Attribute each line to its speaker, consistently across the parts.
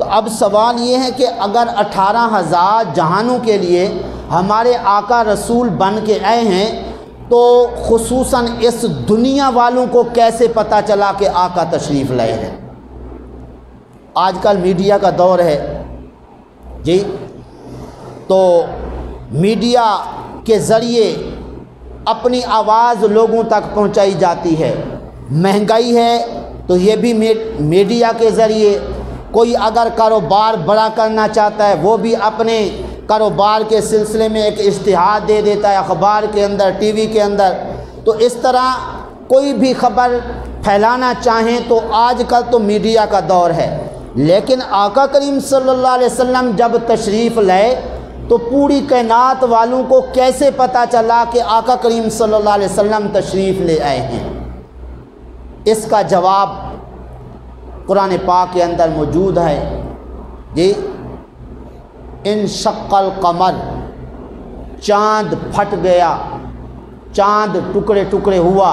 Speaker 1: تو اب سوال یہ ہے کہ اگر 18,000 جہانوں کے لیے ہمارے آقا رسول بن کے آئے ہیں تو خصوصاً اس دنیا والوں کو کیسے پتہ چلا کہ آقا تشریف لائے ہیں؟ آج کل میڈیا کا دور ہے جی، تو میڈیا کے ذریعے اپنی آواز لوگوں تک پہنچائی جاتی ہے۔ مہنگائی ہے تو یہ بھی میڈیا کے ذریعے، کوئی اگر کاروبار بڑا کرنا چاہتا ہے وہ بھی اپنے کاروبار کے سلسلے میں ایک اشتہار دے دیتا ہے اخبار کے اندر، ٹی وی کے اندر۔ تو اس طرح کوئی بھی خبر پھیلانا چاہیں تو آج کل تو میڈیا کا دور ہے، لیکن آقا کریم صلی اللہ علیہ وسلم جب تشریف لائے تو پوری کائنات والوں کو کیسے پتہ چلا کہ آقا کریم صلی اللہ علیہ وسلم تشریف لے آئے ہیں؟ اس کا جواب قرآن پاک کے اندر موجود ہے جی، انشق القمر، چاند پھٹ گیا، چاند ٹکڑے ٹکڑے ہوا،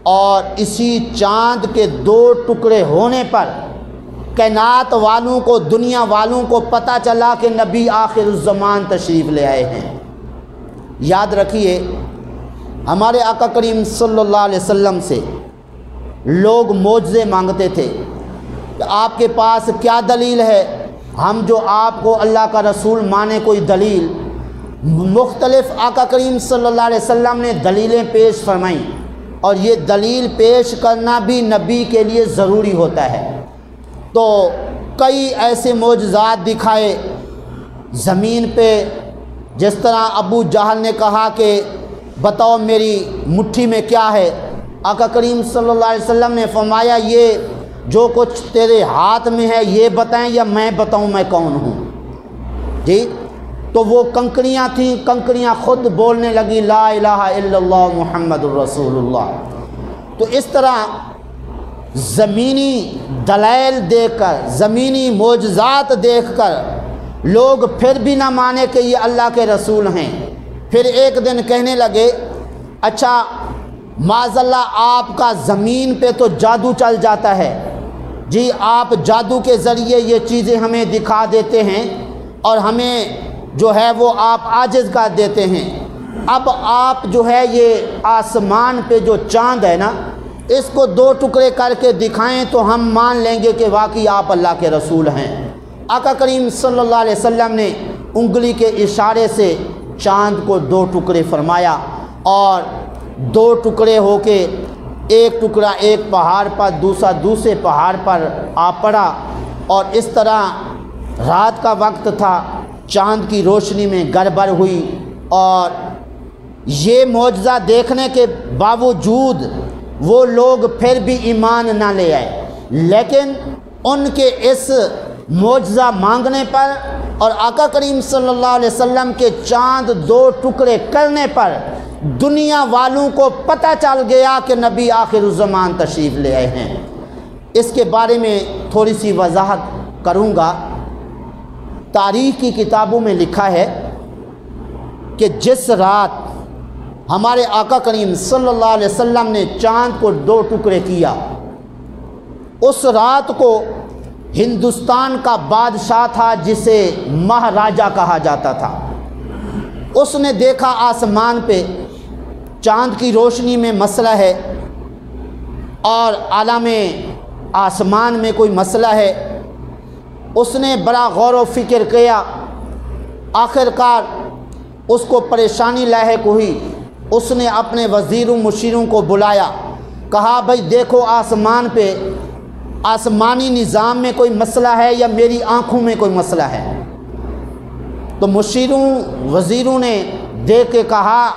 Speaker 1: اور اسی چاند کے 2 ٹکڑے ہونے پر کائنات والوں کو، دنیا والوں کو پتہ چلا کہ نبی آخر الزمان تشریف لے آئے ہیں۔ یاد رکھیے ہمارے آقا کریم صلی اللہ علیہ وسلم سے لوگ معجزے مانگتے تھے کہ آپ کے پاس کیا دلیل ہے، ہم جو آپ کو اللہ کا رسول مانے، کوئی دلیل۔ مختلف آقا کریم صلی اللہ علیہ وسلم نے دلیلیں پیش فرمائیں، اور یہ دلیل پیش کرنا بھی نبی کے لیے ضروری ہوتا ہے۔ تو کئی ایسے معجزات دکھائے زمین پہ، جس طرح ابو جہل نے کہا کہ بتاؤ میری مٹھی میں کیا ہے، آقا کریم صلی اللہ علیہ وسلم نے فرمایا یہ جو کچھ تیرے ہاتھ میں ہے یہ بتائیں یا میں بتاؤں میں کون ہوں جی۔ تو وہ کنکریاں تھیں، کنکریاں خود بولنے لگی لا الہ الا اللہ محمد الرسول اللہ۔ تو اس طرح زمینی دلائل دیکھ کر، زمینی معجزات دیکھ کر لوگ پھر بھی نہ مانے کہ یہ اللہ کے رسول ہیں۔ پھر ایک دن کہنے لگے اچھا معاذ اللہ آپ کا زمین پہ تو جادو چل جاتا ہے جی، آپ جادو کے ذریعے یہ چیزیں ہمیں دکھا دیتے ہیں اور ہمیں جو ہے وہ آپ عاجز کر دیتے ہیں، اب آپ جو ہے یہ آسمان پہ جو چاند ہے نا اس کو 2 ٹکڑے کر کے دکھائیں تو ہم مان لیں گے کہ واقعی آپ اللہ کے رسول ہیں۔ آقا کریم صلی اللہ علیہ وسلم نے انگلی کے اشارے سے چاند کو 2 ٹکڑے فرمایا، اور 2 ٹکڑے ہو کے ایک ٹکڑا ایک پہاڑ پر، دوسرا دوسرے پہاڑ پر آ پڑا، اور اس طرح رات کا وقت تھا، چاند کی روشنی میں گڑبڑ ہوئی، اور یہ معجزہ دیکھنے کے باوجود وہ لوگ پھر بھی ایمان نہ لے آئے، لیکن ان کے اس معجزہ مانگنے پر اور آقا کریم صلی اللہ علیہ وسلم کے چاند 2 ٹکڑے کرنے پر دنیا والوں کو پتہ چل گیا کہ نبی آخر الزمان تشریف لے آئے ہیں۔ اس کے بارے میں تھوڑی سی وضاحت کروں گا۔ تاریخ کی کتابوں میں لکھا ہے کہ جس رات ہمارے آقا کریم صلی اللہ علیہ وسلم نے چاند کو 2 ٹکڑے کیا، اس رات کو ہندوستان کا بادشاہ تھا جسے مہاراجہ کہا جاتا تھا، اس نے دیکھا آسمان پہ چاند کی روشنی میں مسئلہ ہے اور عالم آسمان میں کوئی مسئلہ ہے۔ اس نے بڑا غور و فکر کیا، آخر کار اس کو پریشانی لاحق ہوئی۔ اس نے اپنے وزیر و مشیروں کو بلایا، کہا بھائی دیکھو آسمان پہ آسمانی نظام میں کوئی مسئلہ ہے یا میری آنکھوں میں کوئی مسئلہ ہے؟ تو مشیروں وزیروں نے دیکھ کے کہا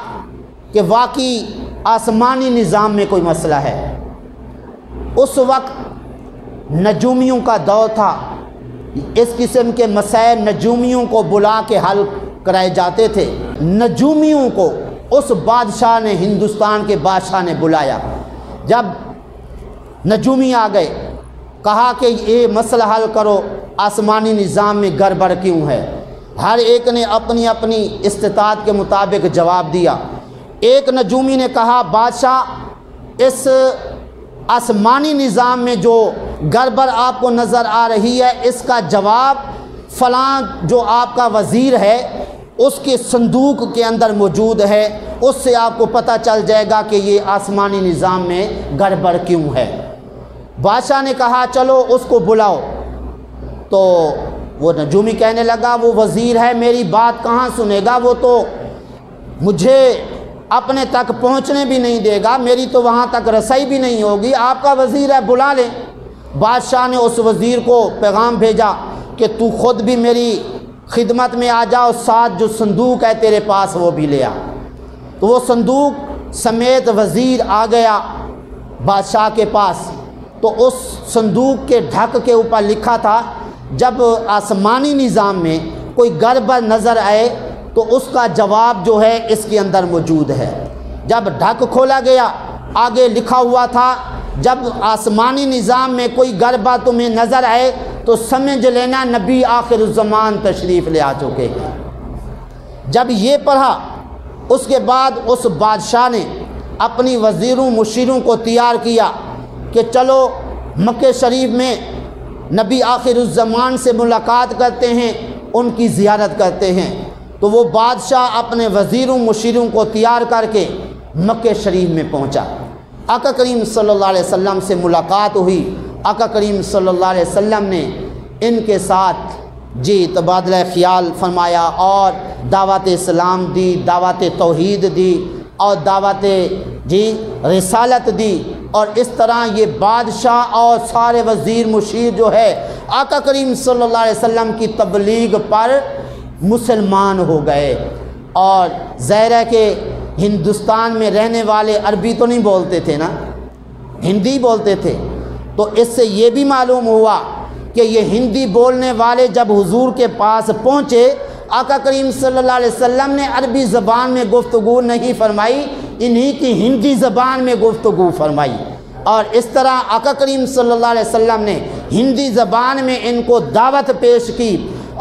Speaker 1: کہ واقعی آسمانی نظام میں کوئی مسئلہ ہے۔ اس وقت نجومیوں کا دور تھا، اس قسم کے مسائل نجومیوں کو بلا کے حل کرائے جاتے تھے۔ نجومیوں کو اس بادشاہ نے، ہندوستان کے بادشاہ نے بلایا۔ جب نجومی آ گئے، کہا کہ یہ مسئلہ حل کرو، آسمانی نظام میں گڑبڑ کیوں ہے؟ ہر ایک نے اپنی اپنی استطاعت کے مطابق جواب دیا۔ ایک نجومی نے کہا بادشاہ اس آسمانی نظام میں جو گڑبڑ آپ کو نظر آ رہی ہے، اس کا جواب فلاں جو آپ کا وزیر ہے اس کے صندوق کے اندر موجود ہے، اس سے آپ کو پتہ چل جائے گا کہ یہ آسمانی نظام میں گڑبڑ کیوں ہے۔ بادشاہ نے کہا چلو اس کو بلاؤ، تو وہ نجومی کہنے لگا وہ وزیر ہے، میری بات کہاں سنے گا، وہ تو مجھے اپنے تک پہنچنے بھی نہیں دے گا، میری تو وہاں تک رسائی بھی نہیں ہوگی، آپ کا وزیر ہے بلا لیں۔ بادشاہ نے اس وزیر کو پیغام بھیجا کہ تو خود بھی میری خدمت میں آ جاؤ، ساتھ جو صندوق ہے تیرے پاس وہ بھی لے آ۔ تو وہ صندوق سمیت وزیر آ گیا بادشاہ کے پاس، تو اس صندوق کے ڈھک کے اوپر لکھا تھا جب آسمانی نظام میں کوئی گڑبڑ نظر آئے تو اس کا جواب جو ہے اس کے اندر موجود ہے۔ جب ڈھک کھولا گیا آگے لکھا ہوا تھا جب آسمانی نظام میں کوئی گڑبڑ تمہیں نظر آئے تو سمجھ لینا نبی آخر الزمان تشریف لے آ چکے ہیں۔ جب یہ پڑھا اس کے بعد اس بادشاہ نے اپنی وزیروں مشیروں کو تیار کیا کہ چلو مکہ شریف میں نبی آخر الزمان سے ملاقات کرتے ہیں، ان کی زیارت کرتے ہیں۔ تو وہ بادشاہ اپنے وزیروں مشیروں کو تیار کر کے مکہ شریف میں پہنچا۔ آقا کریم صلی اللہ علیہ وسلم سے ملاقات ہوئی، آقا کریم صلی اللہ علیہ وسلم نے ان کے ساتھ تبادلہ خیال فرمایا اور دعوت اسلام دی، دعوت توحید دی اور دعوت رسالت دی، اور اس طرح یہ بادشاہ اور سارے وزیر مشیر جو ہے آقا کریم صلی اللہ علیہ وسلم کی تبلیغ پر مسلمان ہو گئے۔ اور ظاہر ہے کہ ہندوستان میں رہنے والے عربی تو نہیں بولتے تھے نا، ہندی بولتے تھے، تو اس سے یہ بھی معلوم ہوا کہ یہ ہندی بولنے والے جب حضور کے پاس پہنچے آقا کریم صلی اللہ علیہ وسلم نے عربی زبان میں گفتگو نہیں فرمائی، انہی کی ہندی زبان میں گفتگو فرمائی، اور اس طرح آقا کریم صلی اللہ علیہ وسلم نے ہندی زبان میں ان کو دعوت پیش کی،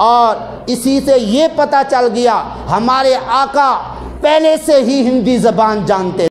Speaker 1: اور اسی سے یہ پتہ چل گیا ہمارے آقا پہلے سے ہی ہندی زبان جانتے